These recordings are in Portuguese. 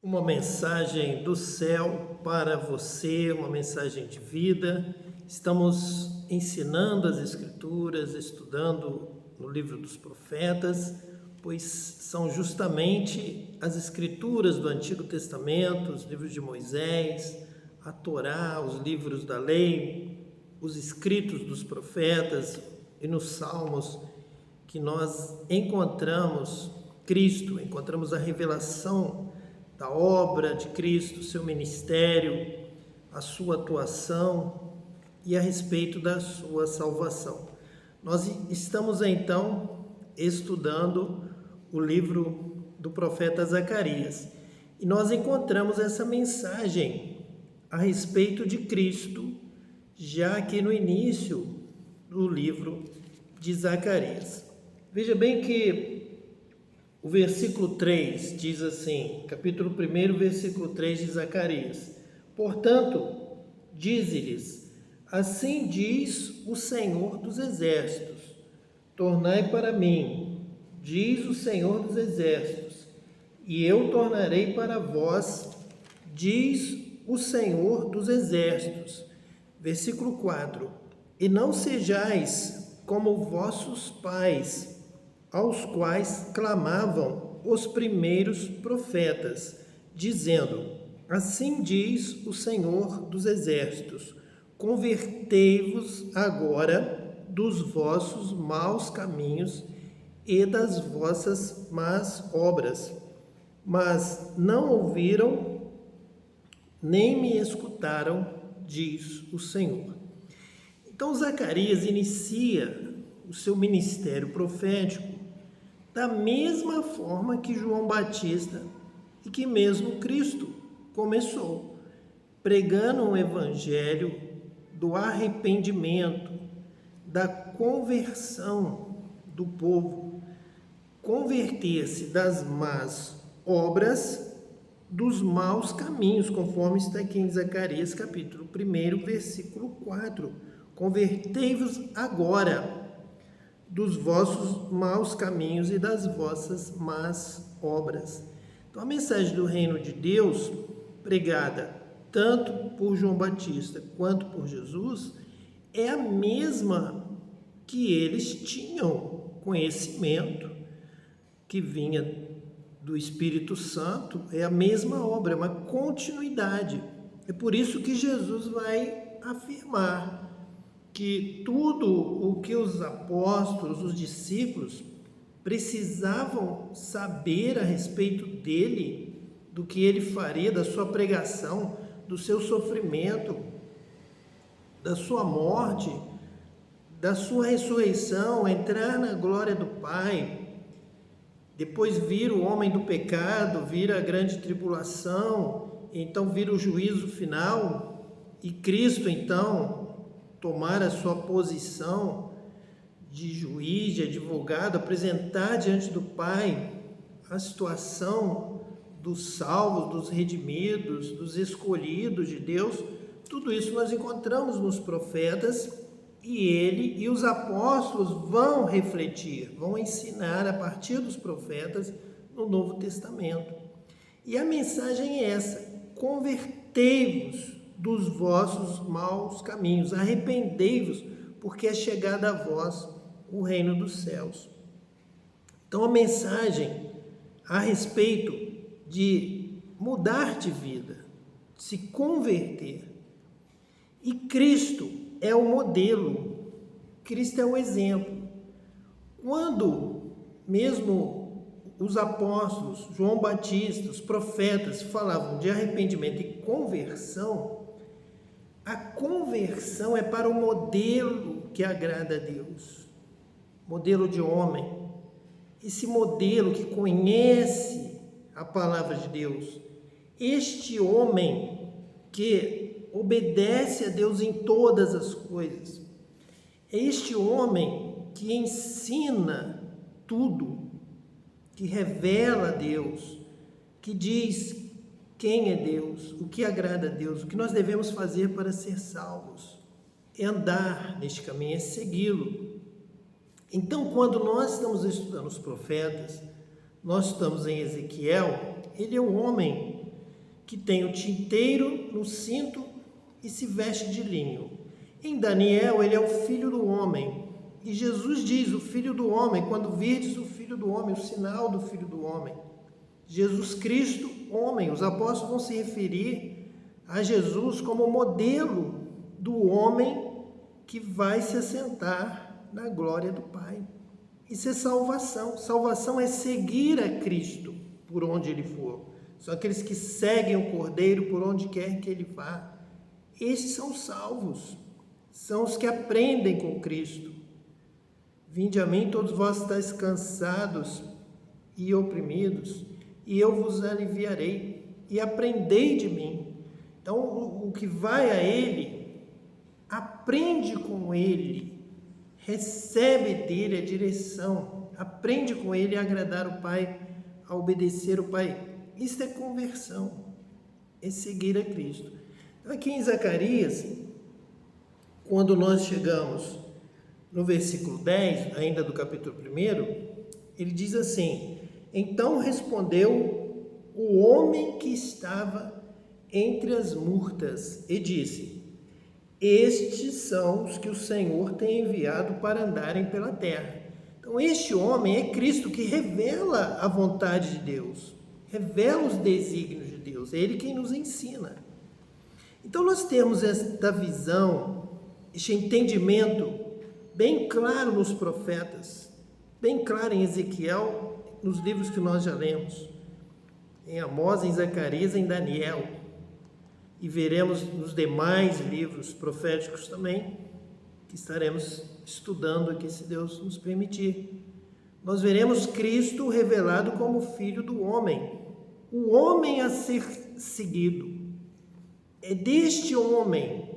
Uma mensagem do céu para você, uma mensagem de vida. Estamos ensinando as Escrituras, estudando no livro dos profetas, pois são justamente as Escrituras do Antigo Testamento, os livros de Moisés, a Torá, os livros da lei, os escritos dos profetas e nos Salmos que nós encontramos Cristo, encontramos a revelação da obra de Cristo, seu ministério, a sua atuação e a respeito da sua salvação. Nós estamos então estudando o livro do profeta Zacarias e nós encontramos essa mensagem a respeito de Cristo já aqui no início do livro de Zacarias. Veja bem que o versículo 3 diz assim, capítulo 1, versículo 3 de Zacarias: Portanto, dize-lhes, assim diz o Senhor dos Exércitos, tornai para mim, diz o Senhor dos Exércitos, e eu tornarei para vós, diz o Senhor dos Exércitos. Versículo 4: E não sejais como vossos pais, aos quais clamavam os primeiros profetas, dizendo, assim diz o Senhor dos Exércitos, convertei-vos agora dos vossos maus caminhos e das vossas más obras. Mas não ouviram, nem me escutaram, diz o Senhor. Então Zacarias inicia o seu ministério profético da mesma forma que João Batista e que mesmo Cristo começou, pregando um evangelho do arrependimento, da conversão do povo, converter-se das más obras, dos maus caminhos, conforme está aqui em Zacarias capítulo 1, versículo 4. Convertei-vos agora dos vossos maus caminhos e das vossas más obras. Então, a mensagem do reino de Deus, pregada tanto por João Batista quanto por Jesus, é a mesma que eles tinham conhecimento, que vinha do Espírito Santo, é a mesma obra, é uma continuidade. É por isso que Jesus vai afirmar que tudo o que os apóstolos, os discípulos, precisavam saber a respeito dele, do que ele faria, da sua pregação, do seu sofrimento, da sua morte, da sua ressurreição, entrar na glória do Pai, depois vir o homem do pecado, vir a grande tribulação, então vir o juízo final, e Cristo então tomar a sua posição de juiz, de advogado, apresentar diante do Pai a situação dos salvos, dos redimidos, dos escolhidos de Deus. Tudo isso nós encontramos nos profetas e ele e os apóstolos vão refletir, vão ensinar a partir dos profetas no Novo Testamento. E a mensagem é essa: convertei-vos dos vossos maus caminhos, arrependei-vos, porque é chegado a vós o reino dos céus. Então a mensagem a respeito de mudar de vida, de se converter. E Cristo é o modelo, Cristo é o exemplo. Quando mesmo os apóstolos, João Batista, os profetas falavam de arrependimento e conversão, a conversão é para o modelo que agrada a Deus, modelo de homem, esse modelo que conhece a palavra de Deus, este homem que obedece a Deus em todas as coisas, é este homem que ensina tudo, que revela a Deus, que diz quem é Deus, o que agrada a Deus, o que nós devemos fazer para ser salvos, é andar neste caminho, é segui-lo. Então, quando nós estamos estudando os profetas, nós estamos em Ezequiel, ele é o homem que tem o tinteiro no cinto e se veste de linho. Em Daniel, ele é o Filho do Homem. E Jesus diz, o Filho do Homem, quando virdes o Filho do Homem, o sinal do Filho do Homem. Jesus Cristo, homem. Os apóstolos vão se referir a Jesus como modelo do homem que vai se assentar na glória do Pai. Isso é salvação. Salvação é seguir a Cristo por onde Ele for. São aqueles que seguem o Cordeiro por onde quer que Ele vá. Esses são salvos. São os que aprendem com Cristo. Vinde a mim, todos vós estáis cansados e oprimidos, e eu vos aliviarei. E aprendei de mim. Então, o que vai a Ele, aprende com Ele, recebe dele a direção, aprende com Ele a agradar o Pai, a obedecer o Pai. Isso é conversão, é seguir a Cristo. Então, aqui em Zacarias, quando nós chegamos no versículo 10, ainda do capítulo 1, ele diz assim: então respondeu o homem que estava entre as murtas e disse: estes são os que o Senhor tem enviado para andarem pela terra. Então, este homem é Cristo, que revela a vontade de Deus, revela os desígnios de Deus, é Ele quem nos ensina. Então, nós temos esta visão, este entendimento bem claro nos profetas, bem claro em Ezequiel, nos livros que nós já lemos, em Amós, em Zacarias, em Daniel, e veremos nos demais livros proféticos também, que estaremos estudando aqui, se Deus nos permitir. Nós veremos Cristo revelado como Filho do Homem, o homem a ser seguido. É deste homem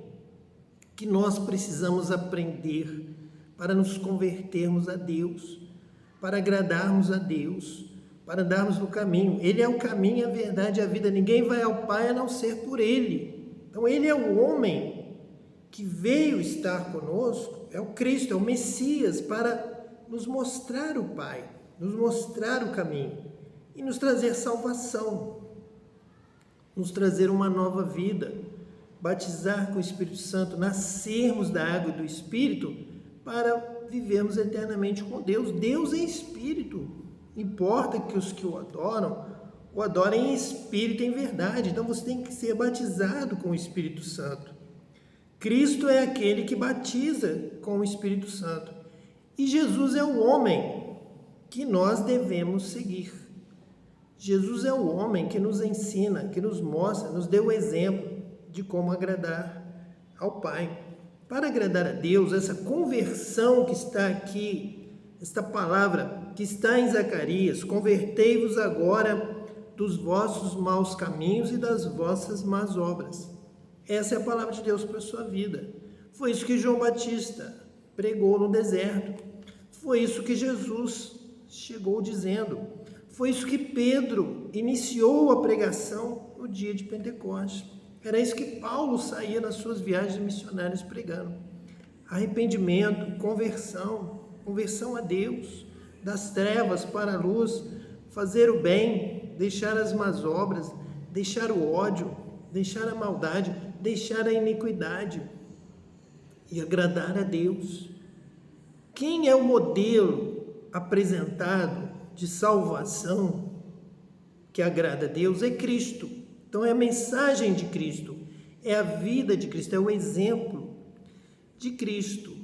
que nós precisamos aprender para nos convertermos a Deus, para agradarmos a Deus, para andarmos no caminho. Ele é o caminho, a verdade e a vida. Ninguém vai ao Pai a não ser por Ele. Então, Ele é o homem que veio estar conosco, é o Cristo, é o Messias, para nos mostrar o Pai, nos mostrar o caminho e nos trazer salvação, nos trazer uma nova vida, batizar com o Espírito Santo, nascermos da água e do Espírito para vivermos eternamente com Deus. Deus é Espírito. Importa que os que o adorem em espírito e em verdade. Então você tem que ser batizado com o Espírito Santo. Cristo é aquele que batiza com o Espírito Santo. E Jesus é o homem que nós devemos seguir. Jesus é o homem que nos ensina, que nos mostra, nos deu o exemplo de como agradar ao Pai. Para agradar a Deus, essa conversão que está aqui, esta palavra que está em Zacarias: convertei-vos agora dos vossos maus caminhos e das vossas más obras. Essa é a palavra de Deus para a sua vida. Foi isso que João Batista pregou no deserto. Foi isso que Jesus chegou dizendo. Foi isso que Pedro iniciou a pregação no dia de Pentecostes. Era isso que Paulo saía nas suas viagens missionárias pregando. Arrependimento, conversão a Deus, das trevas para a luz, fazer o bem, deixar as más obras, deixar o ódio, deixar a maldade, deixar a iniquidade e agradar a Deus. Quem é o modelo apresentado de salvação que agrada a Deus? É Cristo. Então é a mensagem de Cristo, é a vida de Cristo, é o exemplo de Cristo.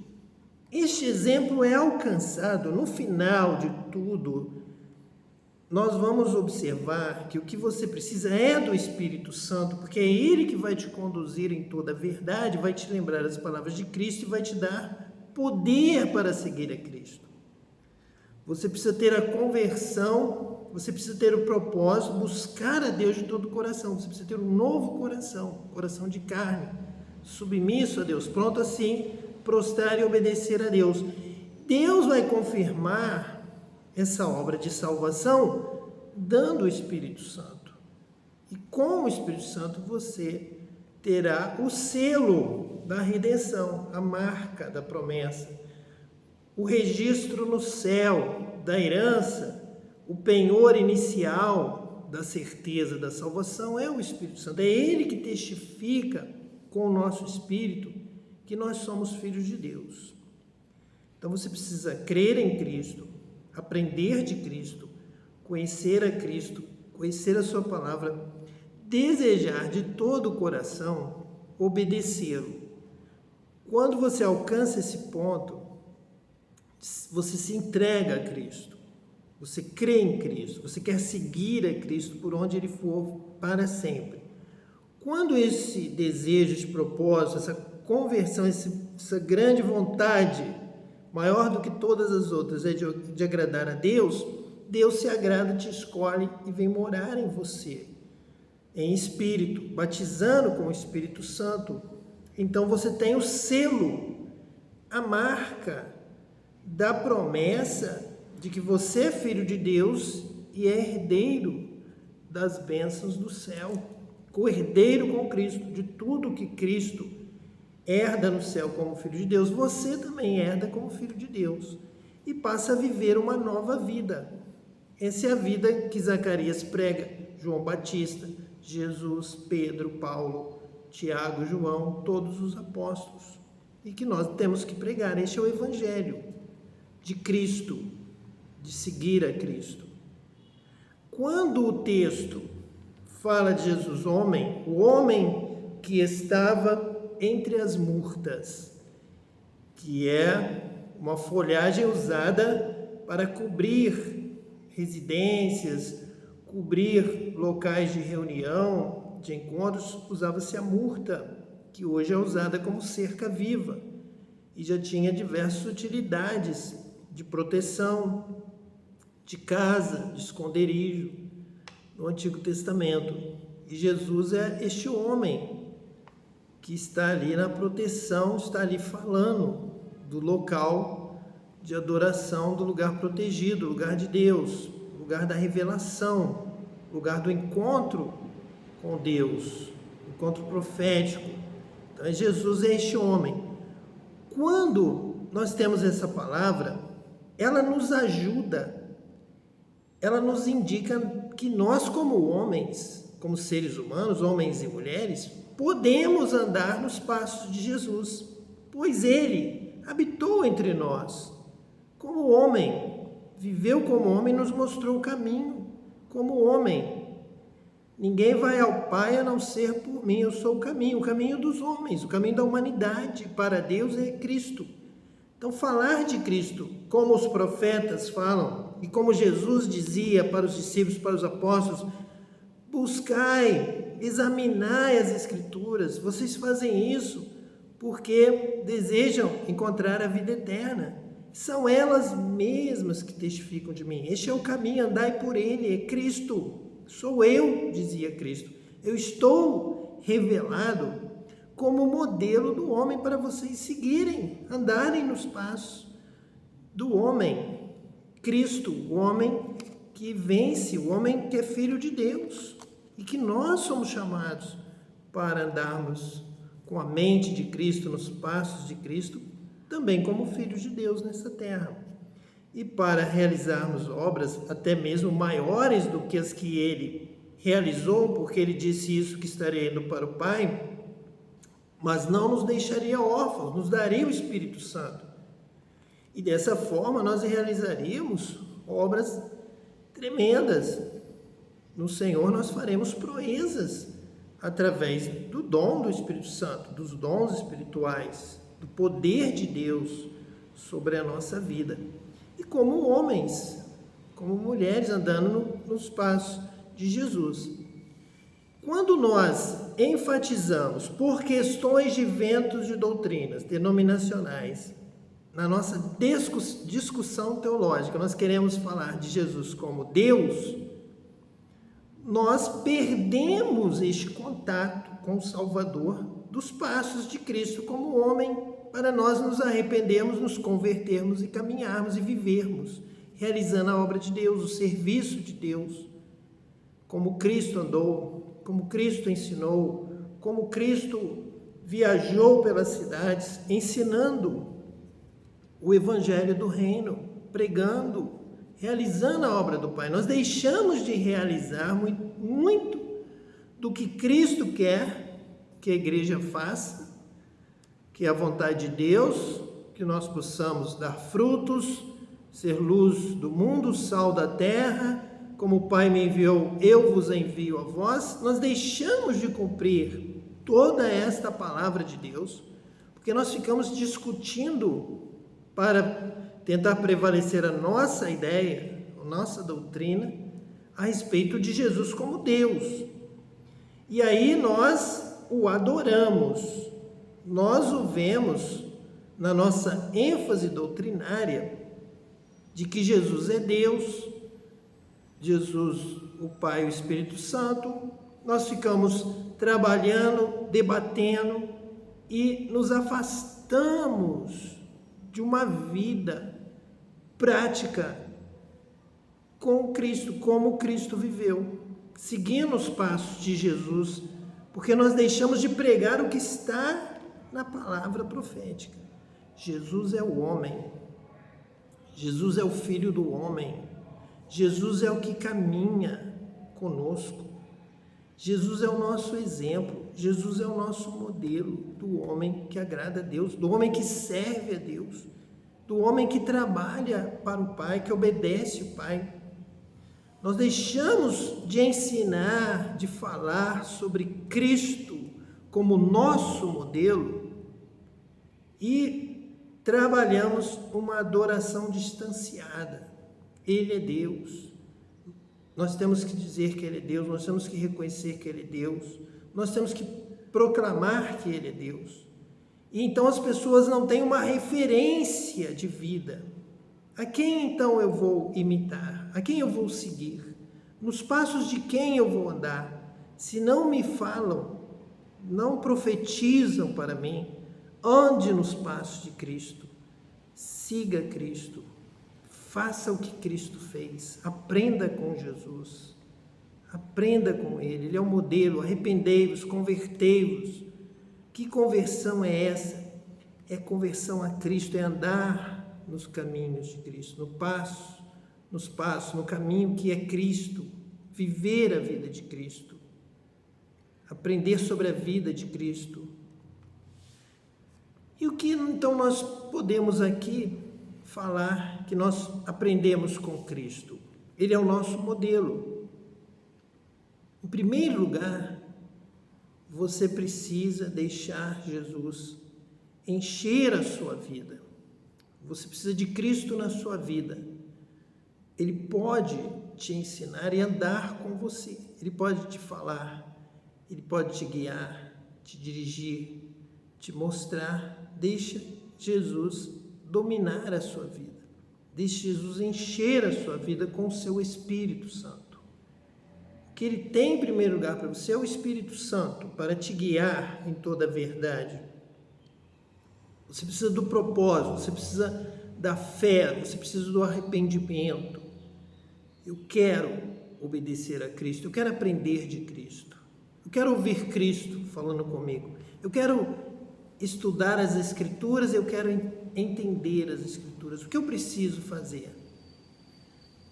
Este exemplo é alcançado no final de tudo. Nós vamos observar que o que você precisa é do Espírito Santo, porque é Ele que vai te conduzir em toda a verdade, vai te lembrar as palavras de Cristo e vai te dar poder para seguir a Cristo. Você precisa ter a conversão, você precisa ter o propósito, buscar a Deus de todo o coração. Você precisa ter um novo coração, coração de carne, submisso a Deus, pronto assim, prostrar e obedecer a Deus. Deus vai confirmar essa obra de salvação dando o Espírito Santo. E com o Espírito Santo você terá o selo da redenção, a marca da promessa, o registro no céu da herança, o penhor inicial da certeza da salvação é o Espírito Santo. É Ele que testifica com o nosso espírito que nós somos filhos de Deus. Então você precisa crer em Cristo, aprender de Cristo, conhecer a Cristo, conhecer a sua palavra, desejar de todo o coração obedecê-lo. Quando você alcança esse ponto, você se entrega a Cristo, você crê em Cristo, você quer seguir a Cristo por onde Ele for para sempre. Quando esse desejo, esse propósito, essa conversão, essa grande vontade, maior do que todas as outras, é de agradar a Deus, Deus se agrada, te escolhe e vem morar em você, em espírito, batizando com o Espírito Santo. Então você tem o selo, a marca da promessa de que você é filho de Deus e é herdeiro das bênçãos do céu, co-herdeiro com Cristo, de tudo que Cristo herda no céu como filho de Deus, você também herda como filho de Deus e passa a viver uma nova vida. Essa é a vida que Zacarias prega, João Batista, Jesus, Pedro, Paulo, Tiago, João, todos os apóstolos, e que nós temos que pregar. Este é o Evangelho de Cristo, de seguir a Cristo. Quando o texto fala de Jesus, o homem que estava entre as murtas, que é uma folhagem usada para cobrir residências, cobrir locais de reunião, de encontros, usava-se a murta, que hoje é usada como cerca viva, e já tinha diversas utilidades de proteção, de casa, de esconderijo, no Antigo Testamento. E Jesus é este homem que está ali na proteção, está ali falando do local de adoração, do lugar protegido, lugar de Deus, lugar da revelação, lugar do encontro com Deus, encontro profético. Então, Jesus é este homem. Quando nós temos essa palavra, ela nos ajuda, ela nos indica que nós, como homens, como seres humanos, homens e mulheres, podemos andar nos passos de Jesus, pois Ele habitou entre nós como homem, viveu como homem e nos mostrou o caminho como homem. Ninguém vai ao Pai a não ser por mim, eu sou o caminho dos homens, o caminho da humanidade para Deus é Cristo. Então, falar de Cristo, como os profetas falam, e como Jesus dizia para os discípulos, para os apóstolos, buscai, examinai as Escrituras, vocês fazem isso porque desejam encontrar a vida eterna. São elas mesmas que testificam de mim. Este é o caminho, andai por ele, é Cristo. Sou eu, dizia Cristo. Eu estou revelado como modelo do homem para vocês seguirem, andarem nos passos do homem. Cristo, o homem que vence, o homem que é filho de Deus. E que nós somos chamados para andarmos com a mente de Cristo, nos passos de Cristo, também como filhos de Deus nessa terra. E para realizarmos obras até mesmo maiores do que as que ele realizou, porque ele disse isso, que estaria indo para o Pai, mas não nos deixaria órfãos, nos daria o Espírito Santo. E dessa forma nós realizaríamos obras tremendas. No Senhor nós faremos proezas através do dom do Espírito Santo, dos dons espirituais, do poder de Deus sobre a nossa vida. E como homens, como mulheres andando nos passos de Jesus. Quando nós enfatizamos por questões de ventos de doutrinas denominacionais, na nossa discussão teológica, nós queremos falar de Jesus como Deus, nós perdemos este contato com o Salvador dos passos de Cristo como homem, para nós nos arrependermos, nos convertermos e caminharmos e vivermos, realizando a obra de Deus, o serviço de Deus, como Cristo andou, como Cristo ensinou, como Cristo viajou pelas cidades, ensinando o Evangelho do Reino, pregando, realizando a obra do Pai. Nós deixamos de realizar muito do que Cristo quer que a igreja faça, que é a vontade de Deus, que nós possamos dar frutos, ser luz do mundo, sal da terra, como o Pai me enviou, eu vos envio a vós. Nós deixamos de cumprir toda esta palavra de Deus, porque nós ficamos discutindo para tentar prevalecer a nossa ideia, a nossa doutrina, a respeito de Jesus como Deus. E aí nós o adoramos, nós o vemos na nossa ênfase doutrinária de que Jesus é Deus, Jesus, o Pai e o Espírito Santo. Nós ficamos trabalhando, debatendo e nos afastamos de uma vida prática com Cristo, como Cristo viveu, seguindo os passos de Jesus, porque nós deixamos de pregar o que está na palavra profética. Jesus é o homem, Jesus é o Filho do homem, Jesus é o que caminha conosco, Jesus é o nosso exemplo, Jesus é o nosso modelo do homem que agrada a Deus, do homem que serve a Deus, do homem que trabalha para o Pai, que obedece o Pai. Nós deixamos de ensinar, de falar sobre Cristo como nosso modelo e trabalhamos uma adoração distanciada. Ele é Deus. Nós temos que dizer que Ele é Deus, nós temos que reconhecer que Ele é Deus, nós temos que proclamar que Ele é Deus. E então as pessoas não têm uma referência de vida. A quem então eu vou imitar? A quem eu vou seguir? Nos passos de quem eu vou andar? Se não me falam, não profetizam para mim, ande nos passos de Cristo, siga Cristo, faça o que Cristo fez, aprenda com Jesus, aprenda com Ele, Ele é o modelo, arrependei-vos, convertei-vos. Que conversão é essa? É conversão a Cristo, é andar nos caminhos de Cristo, nos passos, no caminho que é Cristo, viver a vida de Cristo, aprender sobre a vida de Cristo. E o que então nós podemos aqui falar que nós aprendemos com Cristo? Ele é o nosso modelo. Em primeiro lugar, você precisa deixar Jesus encher a sua vida. Você precisa de Cristo na sua vida. Ele pode te ensinar e andar com você. Ele pode te falar, Ele pode te guiar, te dirigir, te mostrar. Deixa Jesus dominar a sua vida. Deixe Jesus encher a sua vida com o seu Espírito Santo. O que Ele tem em primeiro lugar para você é o Espírito Santo, para te guiar em toda a verdade. Você precisa do propósito, você precisa da fé, você precisa do arrependimento. Eu quero obedecer a Cristo, eu quero aprender de Cristo, eu quero ouvir Cristo falando comigo, eu quero estudar as Escrituras, eu quero entender as Escrituras. O que eu preciso fazer?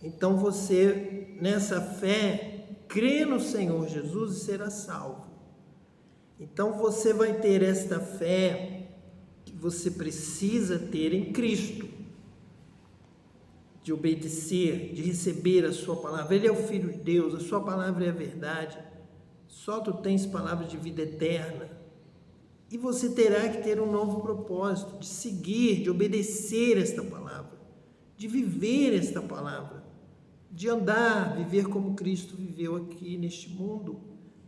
Então você, nessa fé, crê no Senhor Jesus e será salvo. Então você vai ter esta fé que você precisa ter em Cristo, de obedecer, de receber a sua palavra. Ele é o Filho de Deus, a sua palavra é a verdade. Só tu tens palavra de vida eterna. E você terá que ter um novo propósito, de seguir, de obedecer esta palavra, de viver esta palavra, de andar, viver como Cristo viveu aqui neste mundo.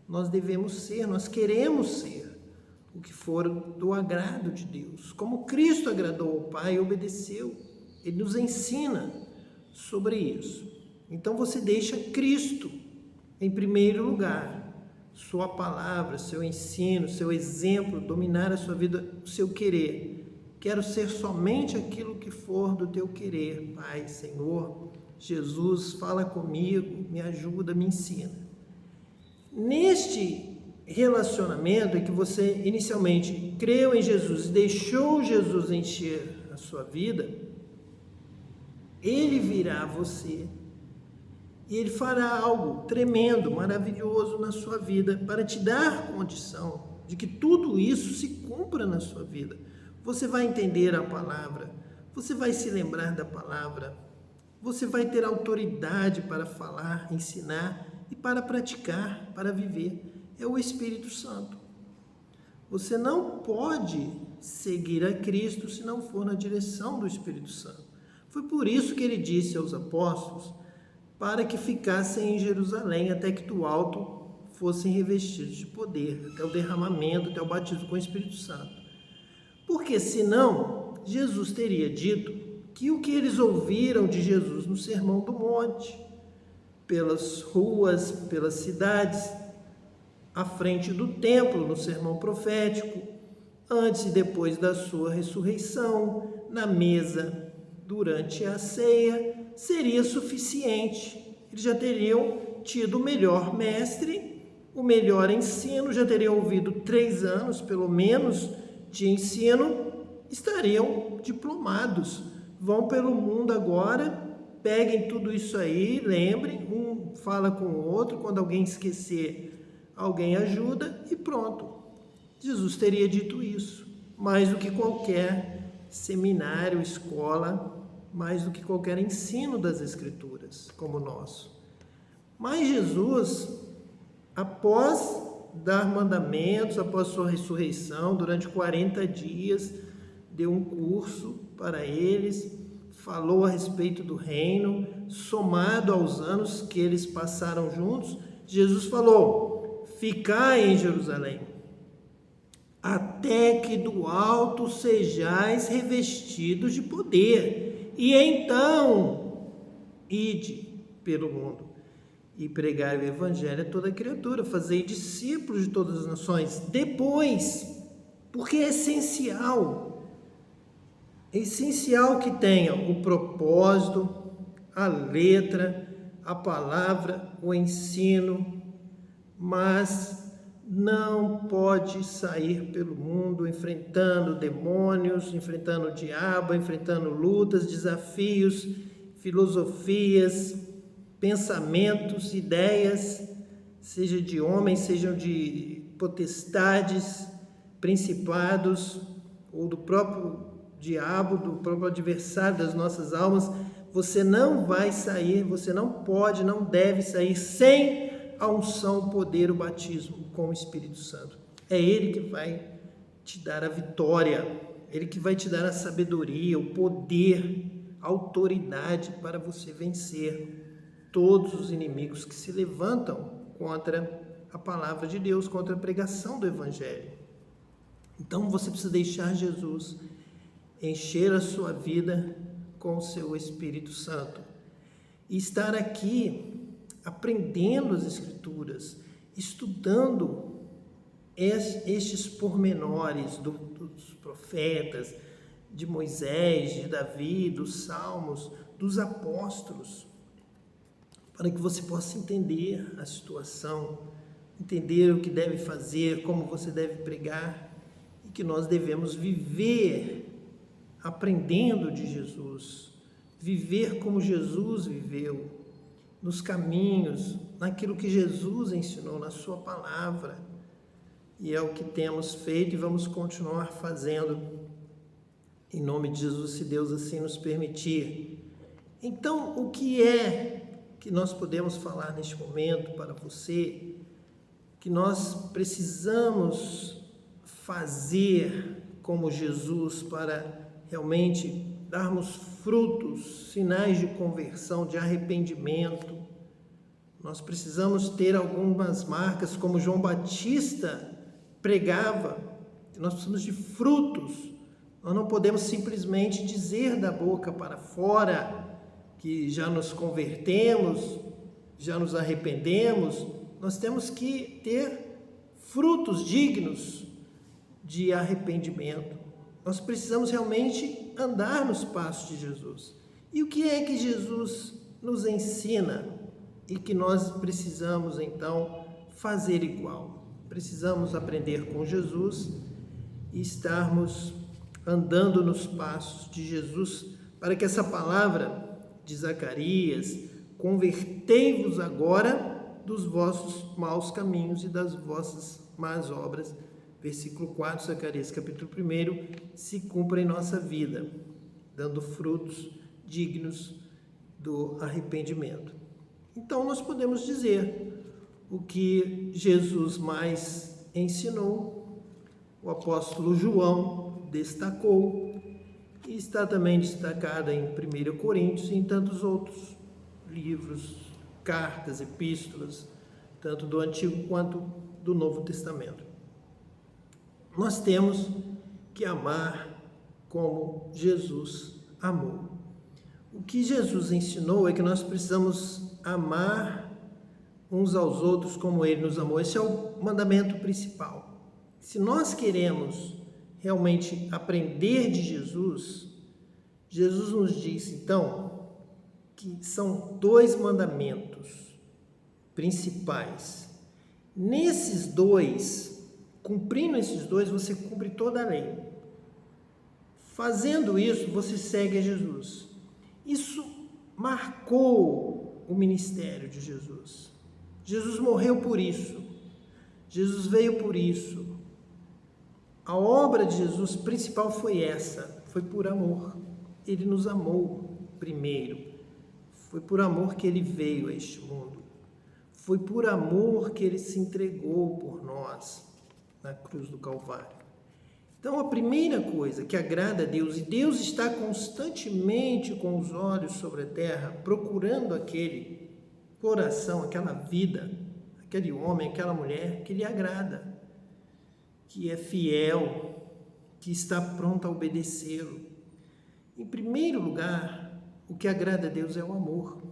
Nós devemos ser, nós queremos ser o que for do agrado de Deus. Como Cristo agradou ao Pai e obedeceu, Ele nos ensina sobre isso. Então você deixa Cristo em primeiro lugar, sua palavra, seu ensino, seu exemplo, dominar a sua vida, o seu querer. Quero ser somente aquilo que for do teu querer, Pai, Senhor, Jesus, fala comigo, me ajuda, me ensina. Neste relacionamento em que você inicialmente creu em Jesus e deixou Jesus encher a sua vida, Ele virá a você e Ele fará algo tremendo, maravilhoso na sua vida para te dar condição de que tudo isso se cumpra na sua vida. Você vai entender a palavra, você vai se lembrar da palavra, você vai ter autoridade para falar, ensinar e para praticar, para viver. É o Espírito Santo. Você não pode seguir a Cristo se não for na direção do Espírito Santo. Foi por isso que ele disse aos apóstolos para que ficassem em Jerusalém até que do alto fossem revestidos de poder, até o derramamento, até o batismo com o Espírito Santo. Porque senão, Jesus teria dito que o que eles ouviram de Jesus no Sermão do Monte, pelas ruas, pelas cidades, à frente do templo, no sermão profético, antes e depois da sua ressurreição, na mesa, durante a ceia, seria suficiente. Eles já teriam tido o melhor mestre, o melhor ensino, já teriam ouvido 3 anos, pelo menos, de ensino, estariam diplomados. Vão pelo mundo agora, peguem tudo isso aí, lembrem, um fala com o outro, quando alguém esquecer, alguém ajuda e pronto. Jesus teria dito isso, mais do que qualquer seminário, escola, mais do que qualquer ensino das Escrituras, como o nosso. Mas Jesus, após dar mandamentos, após sua ressurreição, durante 40 dias, deu um curso para eles, falou a respeito do reino, somado aos anos que eles passaram juntos. Jesus falou: ficai em Jerusalém, até que do alto sejais revestidos de poder, e então ide pelo mundo e pregai o evangelho a toda criatura, fazei discípulos de todas as nações. Depois, porque é essencial que tenha o propósito, a letra, a palavra, o ensino, mas não pode sair pelo mundo enfrentando demônios, enfrentando o diabo, enfrentando lutas, desafios, filosofias, pensamentos, ideias, seja de homens, sejam de potestades, principados, ou do próprio diabo, do próprio adversário das nossas almas. Você não vai sair, você não pode, não deve sair sem a unção, o poder, o batismo com o Espírito Santo. É Ele que vai te dar a vitória, Ele que vai te dar a sabedoria, o poder, a autoridade para você vencer todos os inimigos que se levantam contra a palavra de Deus, contra a pregação do Evangelho. Então você precisa deixar Jesus encher a sua vida com o seu Espírito Santo e estar aqui aprendendo as Escrituras, estudando estes pormenores dos profetas, de Moisés, de Davi, dos Salmos, dos apóstolos, para que você possa entender a situação, entender o que deve fazer, como você deve pregar, e que nós devemos viver aprendendo de Jesus, viver como Jesus viveu, nos caminhos, naquilo que Jesus ensinou na sua palavra. E é o que temos feito e vamos continuar fazendo, em nome de Jesus, se Deus assim nos permitir. Então, o que é que nós podemos falar neste momento para você, que nós precisamos fazer como Jesus para realmente darmos frutos, sinais de conversão, de arrependimento? Nós precisamos ter algumas marcas, como João Batista pregava. Nós precisamos de frutos. Nós não podemos simplesmente dizer da boca para fora que já nos convertemos, já nos arrependemos. Nós temos que ter frutos dignos de arrependimento. Nós precisamos realmente andar nos passos de Jesus. E o que é que Jesus nos ensina e que nós precisamos, então, fazer igual? Precisamos aprender com Jesus e estarmos andando nos passos de Jesus para que essa palavra de Zacarias, convertei-vos agora dos vossos maus caminhos e das vossas más obras. Versículo 4, Zacarias capítulo 1, se cumpre em nossa vida, dando frutos dignos do arrependimento. Então, nós podemos dizer o que Jesus mais ensinou, o apóstolo João destacou, e está também destacada em 1 Coríntios e em tantos outros livros, cartas, epístolas, tanto do Antigo quanto do Novo Testamento. Nós temos que amar como Jesus amou. O que Jesus ensinou é que nós precisamos amar uns aos outros como Ele nos amou. Esse é o mandamento principal. Se nós queremos realmente aprender de Jesus, Jesus nos diz, então, que são 2 mandamentos principais. Nesses 2, cumprindo esses 2, você cumpre toda a lei. Fazendo isso, você segue a Jesus. Isso marcou o ministério de Jesus. Jesus morreu por isso. Jesus veio por isso. A obra de Jesus principal foi essa, foi por amor. Ele nos amou primeiro. Foi por amor que Ele veio a este mundo. Foi por amor que Ele se entregou por nós na cruz do Calvário. Então, a primeira coisa que agrada a Deus, e Deus está constantemente com os olhos sobre a terra, procurando aquele coração, aquela vida, aquele homem, aquela mulher que lhe agrada, que é fiel, que está pronto a obedecê-lo. Em primeiro lugar, o que agrada a Deus é o amor.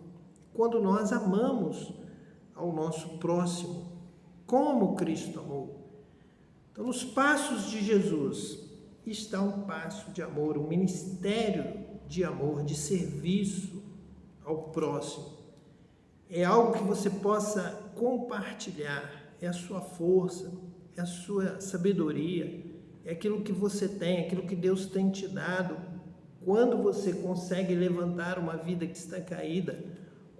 Quando nós amamos ao nosso próximo, como Cristo amou. Então, nos passos de Jesus está um passo de amor, um ministério de amor, de serviço ao próximo. É algo que você possa compartilhar, é a sua força, é a sua sabedoria, é aquilo que você tem, aquilo que Deus tem te dado. Quando você consegue levantar uma vida que está caída,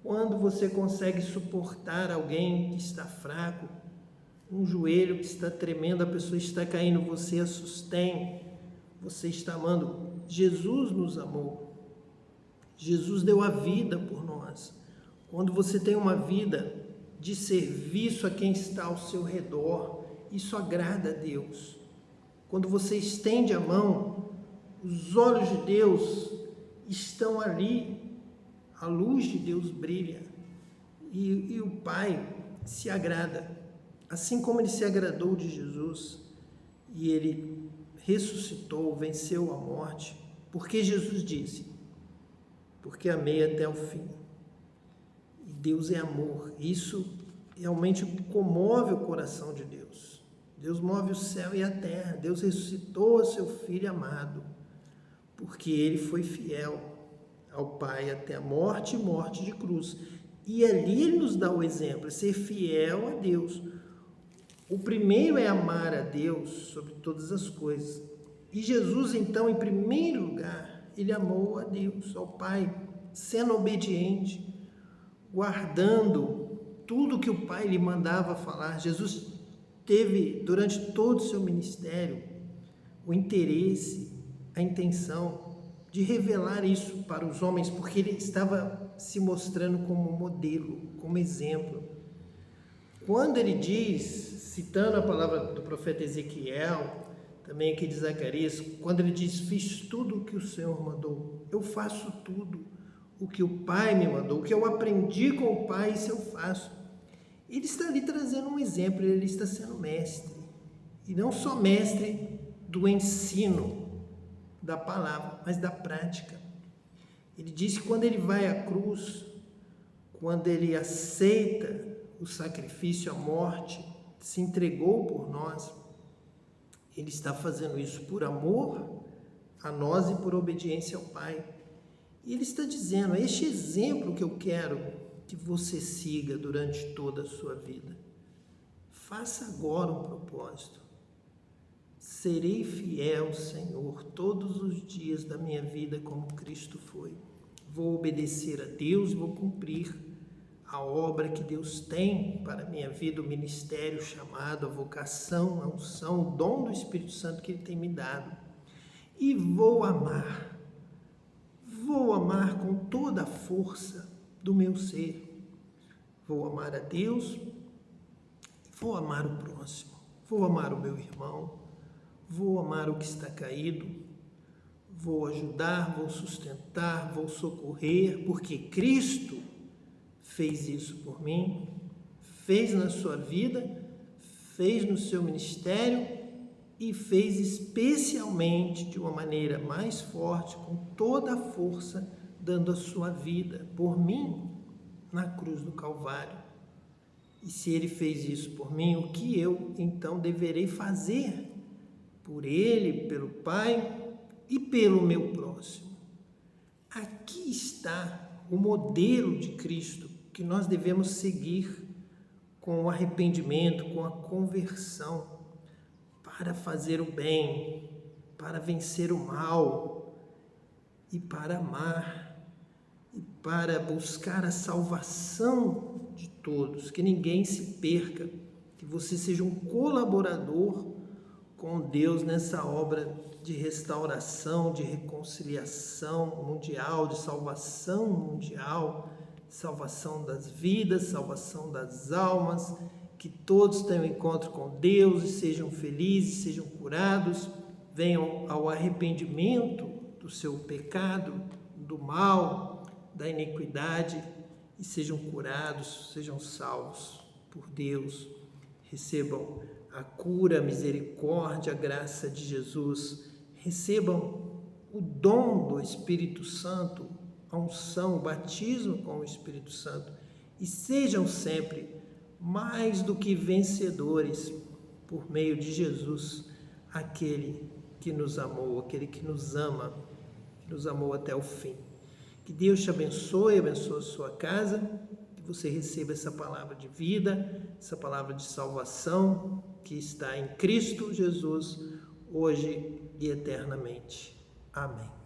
quando você consegue suportar alguém que está fraco, um joelho que está tremendo, a pessoa está caindo, você a sustém, você está amando. Jesus nos amou, Jesus deu a vida por nós. Quando você tem uma vida de serviço a quem está ao seu redor, isso agrada a Deus. Quando você estende a mão, os olhos de Deus estão ali, a luz de Deus brilha e o Pai se agrada. Assim como Ele se agradou de Jesus e Ele ressuscitou, venceu a morte, porque Jesus disse, porque amei até o fim. E Deus é amor. Isso realmente comove o coração de Deus. Deus move o céu e a terra. Deus ressuscitou o seu Filho amado, porque Ele foi fiel ao Pai até a morte e morte de cruz. E ali Ele nos dá o exemplo, ser fiel a Deus. O primeiro é amar a Deus sobre todas as coisas. E Jesus, então, em primeiro lugar, Ele amou a Deus, ao Pai, sendo obediente, guardando tudo que o Pai lhe mandava falar. Jesus teve, durante todo o seu ministério, o interesse, a intenção de revelar isso para os homens, porque Ele estava se mostrando como modelo, como exemplo. Quando Ele diz, citando a palavra do profeta Ezequiel, também aqui de Zacarias, quando Ele diz, fiz tudo o que o Senhor mandou, eu faço tudo o que o Pai me mandou, o que eu aprendi com o Pai, isso eu faço. Ele está ali trazendo um exemplo, Ele está sendo mestre, e não só mestre do ensino da palavra, mas da prática. Ele diz que quando Ele vai à cruz, quando Ele aceita o sacrifício, a morte, se entregou por nós, Ele está fazendo isso por amor a nós e por obediência ao Pai. E Ele está dizendo, este exemplo que eu quero que você siga durante toda a sua vida. Faça agora um propósito. Serei fiel, Senhor, todos os dias da minha vida como Cristo foi. vou obedecer a Deus, vou cumprir a obra que Deus tem para a minha vida, o ministério, o chamado, a vocação, a unção, o dom do Espírito Santo que Ele tem me dado. E vou amar com toda a força do meu ser. Vou amar a Deus, vou amar o próximo, vou amar o meu irmão, vou amar o que está caído, vou ajudar, vou sustentar, vou socorrer, porque Cristo fez isso por mim, fez na sua vida, fez no seu ministério e fez especialmente de uma maneira mais forte, com toda a força, dando a sua vida por mim na cruz do Calvário. E se Ele fez isso por mim, o que eu então deverei fazer por Ele, pelo Pai e pelo meu próximo? Aqui está o modelo de Cristo que nós devemos seguir com o arrependimento, com a conversão, para fazer o bem, para vencer o mal e para amar e para buscar a salvação de todos, que ninguém se perca, que você seja um colaborador com Deus nessa obra de restauração, de reconciliação mundial, de salvação mundial, salvação das vidas, salvação das almas, que todos tenham encontro com Deus e sejam felizes, sejam curados, venham ao arrependimento do seu pecado, do mal, da iniquidade e sejam curados, sejam salvos por Deus, recebam a cura, a misericórdia, a graça de Jesus, recebam o dom do Espírito Santo, a unção, o batismo com o Espírito Santo e sejam sempre mais do que vencedores por meio de Jesus, aquele que nos amou, aquele que nos ama, que nos amou até o fim. Que Deus te abençoe a sua casa, que você receba essa palavra de vida, essa palavra de salvação que está em Cristo Jesus, hoje e eternamente. Amém.